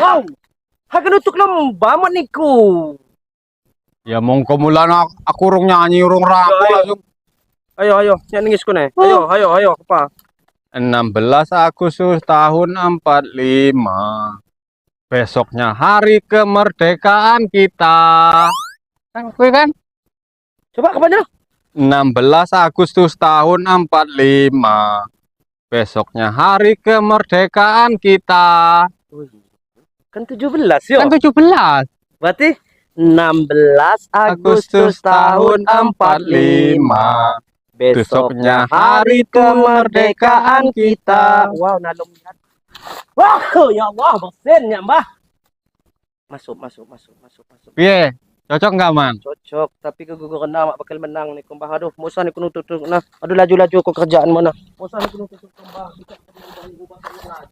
Wow, hagan utuk lambaman niku. Ya mongko mula aku urung nyanyi urung rampung Ayo. langsung. Ayo, nyanyi ko na. Ayo, apa? 16 Agustus tahun 45. Besoknya hari kemerdekaan kita. Kan kuwi kan? Coba kapan 16 Agustus tahun 45. Besoknya hari kemerdekaan kita. Kan 17 yo. Kan 17 Berarti 16 Agustus tahun 45. Besoknya hari kemerdekaan kita. Wow, nalungyan. Wow, ya Allah, bosen ya, Mbah. Masuk. Piye? Cocok nggak, Man? Cocok, tapi keguguran na mak bakal menang nih kumbah. Aduh, musa nih kuno tutup nah. Aduh laju-laju ke kerjaan mana. Musa nih kuno tutup kumbah.